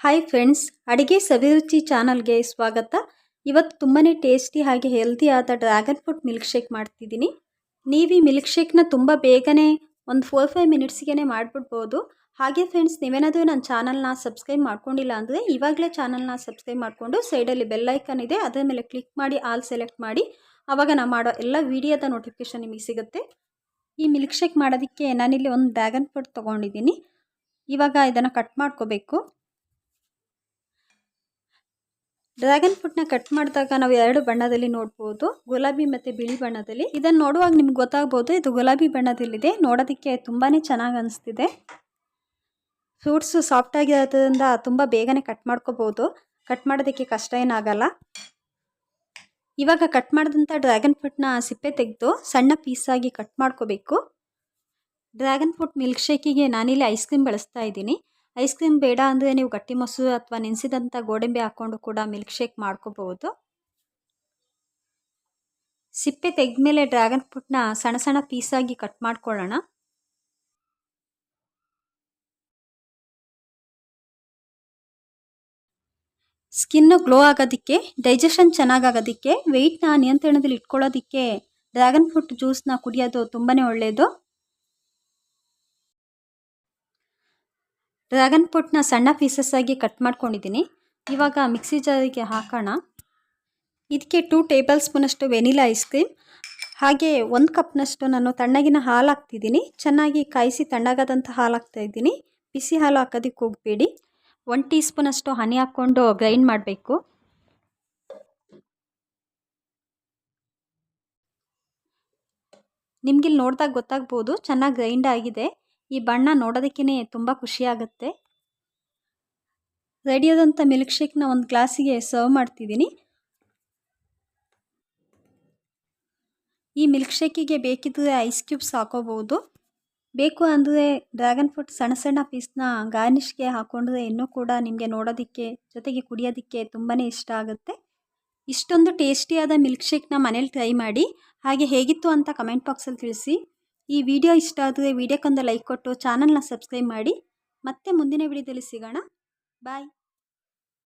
Hi friends, ಅಡಿಗೆ ಸವಿರುಚಿ ಚಾನಲ್ಗೆ ಸ್ವಾಗತ. ಇವತ್ತು ತುಂಬಾ ಟೇಸ್ಟಿ ಹಾಗೆ ಹೆಲ್ದಿ ಆದ ಡ್ರ್ಯಾಗನ್ ಫ್ರೂಟ್ ಮಿಲ್ಕ್ ಶೇಕ್ ಮಾಡ್ತಿದ್ದೀನಿ. ನೀವು ಈ ಮಿಲ್ಕ್ ಶೇಕ್ನ ತುಂಬ ಬೇಗನೆ ಒಂದು 4-5 ಮಿನಿಟ್ಸ್ಗೆ ಮಾಡಿಬಿಡ್ಬೋದು. ಹಾಗೆ ಫ್ರೆಂಡ್ಸ್, ನೀವೇನಾದರೂ ನನ್ನ ಚಾನಲ್ನ ಸಬ್ಸ್ಕ್ರೈಬ್ ಮಾಡ್ಕೊಂಡಿಲ್ಲ ಅಂದರೆ ಇವಾಗಲೇ ಚಾನಲ್ನ ಸಬ್ಸ್ಕ್ರೈಬ್ ಮಾಡಿಕೊಂಡು ಸೈಡಲ್ಲಿ ಬೆಲ್ ಐಕನ್ ಇದೆ, ಅದರ ಮೇಲೆ ಕ್ಲಿಕ್ ಮಾಡಿ ಆಲ್ ಸೆಲೆಕ್ಟ್ ಮಾಡಿ. ಆವಾಗ ನಾನು ಮಾಡೋ ಎಲ್ಲ ವೀಡಿಯೋದ ನೋಟಿಫಿಕೇಷನ್ ನಿಮಗೆ ಸಿಗುತ್ತೆ. ಈ ಮಿಲ್ಕ್ ಶೇಕ್ ಮಾಡೋದಕ್ಕೆ ನಾನಿಲ್ಲಿ ಒಂದು ಡ್ರ್ಯಾಗನ್ ಫ್ರೂಟ್ ತೊಗೊಂಡಿದ್ದೀನಿ. ಇವಾಗ ಇದನ್ನು ಕಟ್ ಮಾಡ್ಕೋಬೇಕು. ಡ್ರ್ಯಾಗನ್ ಫ್ರೂಟ್ನ ಕಟ್ ಮಾಡಿದಾಗ ನಾವು ಎರಡು ಬಣ್ಣದಲ್ಲಿ ನೋಡ್ಬೋದು, ಗುಲಾಬಿ ಮತ್ತು ಬಿಳಿ ಬಣ್ಣದಲ್ಲಿ. ಇದನ್ನು ನೋಡುವಾಗ ನಿಮ್ಗೆ ಗೊತ್ತಾಗ್ಬೋದು, ಇದು ಗುಲಾಬಿ ಬಣ್ಣದಲ್ಲಿದೆ. ನೋಡೋದಕ್ಕೆ ತುಂಬಾ ಚೆನ್ನಾಗಿ ಅನಿಸ್ತಿದೆ. ಫ್ರೂಟ್ಸು ಸಾಫ್ಟ್ ಆಗಿರೋದ್ರಿಂದ ತುಂಬ ಬೇಗನೆ ಕಟ್ ಮಾಡ್ಕೋಬೋದು. ಕಟ್ ಮಾಡೋದಕ್ಕೆ ಕಷ್ಟ ಏನಾಗಲ್ಲ. ಇವಾಗ ಕಟ್ ಮಾಡಿದಂಥ ಡ್ರ್ಯಾಗನ್ ಫ್ರೂಟ್ನ ಸಿಪ್ಪೆ ತೆಗೆದು ಸಣ್ಣ ಪೀಸಾಗಿ ಕಟ್ ಮಾಡ್ಕೋಬೇಕು. ಡ್ರ್ಯಾಗನ್ ಫ್ರೂಟ್ ಮಿಲ್ಕ್ ಶೇಕಿಗೆ ನಾನಿಲ್ಲಿ ಐಸ್ ಕ್ರೀಮ್ ಬಳಸ್ತಾ ಇದ್ದೀನಿ. ಐಸ್ ಕ್ರೀಮ್ ಬೇಡ ಅಂದರೆ ನೀವು ಗಟ್ಟಿ ಮೊಸರು ಅಥವಾ ನೆನೆಸಿದಂಥ ಗೋಡಂಬಿ ಹಾಕ್ಕೊಂಡು ಕೂಡ ಮಿಲ್ಕ್ ಶೇಕ್ ಮಾಡ್ಕೋಬಹುದು. ಸಿಪ್ಪೆ ತೆಗೆದ್ಮೇಲೆ ಡ್ರ್ಯಾಗನ್ ಫ್ರೂಟ್ನ ಸಣ್ಣ ಸಣ್ಣ ಪೀಸಾಗಿ ಕಟ್ ಮಾಡ್ಕೊಳ್ಳೋಣ. ಸ್ಕಿನ್ನು ಗ್ಲೋ ಆಗೋದಕ್ಕೆ, ಡೈಜೆಷನ್ ಚೆನ್ನಾಗಾಗೋದಕ್ಕೆ, ವೆಯ್ಟ್ನ ನಿಯಂತ್ರಣದಲ್ಲಿ ಇಟ್ಕೊಳ್ಳೋದಕ್ಕೆ ಡ್ರ್ಯಾಗನ್ ಫ್ರೂಟ್ ಜ್ಯೂಸ್ನ ಕುಡಿಯೋದು ತುಂಬಾ ಒಳ್ಳೆಯದು. ಡ್ರ್ಯಾಗನ್ ಫ್ರೂಟ್ನ ಸಣ್ಣ ಪೀಸಸ್ ಆಗಿ ಕಟ್ ಮಾಡ್ಕೊಂಡಿದ್ದೀನಿ. ಇವಾಗ ಮಿಕ್ಸಿ ಜಾರಿಗೆ ಹಾಕೋಣ. ಇದಕ್ಕೆ 2 ಟೇಬಲ್ ಸ್ಪೂನಷ್ಟು ವೆನಿಲಾ ಐಸ್ ಕ್ರೀಮ್, ಹಾಗೆ 1 ಕಪ್ನಷ್ಟು ನಾನು ತಣ್ಣಗಿನ ಹಾಲು ಹಾಕ್ತಿದ್ದೀನಿ. ಚೆನ್ನಾಗಿ ಕಾಯಿಸಿ ತಣ್ಣಗಾದಂಥ ಹಾಲು ಹಾಕ್ತಾಯಿದ್ದೀನಿ. ಬಿಸಿ ಹಾಲು ಹಾಕೋದಕ್ಕೆ ಹೋಗಬೇಡಿ. 1 ಟೀ ಸ್ಪೂನಷ್ಟು ಹನಿ ಹಾಕ್ಕೊಂಡು ಗ್ರೈಂಡ್ ಮಾಡಬೇಕು. ನಿಮಗಿಲ್ಲಿ ನೋಡಿದಾಗ ಗೊತ್ತಾಗ್ಬೋದು, ಚೆನ್ನಾಗಿ ಗ್ರೈಂಡ್ ಆಗಿದೆ. ಈ ಬಣ್ಣ ನೋಡೋದಕ್ಕೇ ತುಂಬ ಖುಷಿಯಾಗುತ್ತೆ. ರೆಡಿಯಾದಂಥ ಮಿಲ್ಕ್ ಶೇಕ್ನ ಒಂದು ಗ್ಲಾಸಿಗೆ ಸರ್ವ್ ಮಾಡ್ತಿದ್ದೀನಿ. ಈ ಮಿಲ್ಕ್ ಶೇಕಿಗೆ ಬೇಕಿದ್ದರೆ ಐಸ್ ಕ್ಯೂಬ್ಸ್ ಹಾಕೋಬಹುದು. ಬೇಕು ಅಂದರೆ ಡ್ರ್ಯಾಗನ್ ಫ್ರೂಟ್ ಸಣ್ಣ ಸಣ್ಣ ಪೀಸ್ನ ಗಾರ್ನಿಷ್ಗೆ ಹಾಕೊಂಡ್ರೆ ಇನ್ನೂ ಕೂಡ ನಿಮಗೆ ನೋಡೋದಕ್ಕೆ ಜೊತೆಗೆ ಕುಡಿಯೋದಕ್ಕೆ ತುಂಬಾ ಇಷ್ಟ ಆಗುತ್ತೆ. ಇಷ್ಟೊಂದು ಟೇಸ್ಟಿಯಾದ ಮಿಲ್ಕ್ ಶೇಕ್ನ ಮನೇಲಿ ಟ್ರೈ ಮಾಡಿ. ಹಾಗೆ ಹೇಗಿತ್ತು ಅಂತ ಕಮೆಂಟ್ ಬಾಕ್ಸಲ್ಲಿ ತಿಳಿಸಿ. ಈ ವಿಡಿಯೋ ಇಷ್ಟ ಆದರೆ ವಿಡಿಯೋಕ್ಕೊಂದು ಲೈಕ್ ಕೊಟ್ಟು ಚಾನಲ್ನ ಸಬ್ಸ್ಕ್ರೈಬ್ ಮಾಡಿ. ಮತ್ತೆ ಮುಂದಿನ ವಿಡಿಯೋದಲ್ಲಿ ಸಿಗೋಣ. ಬಾಯ್.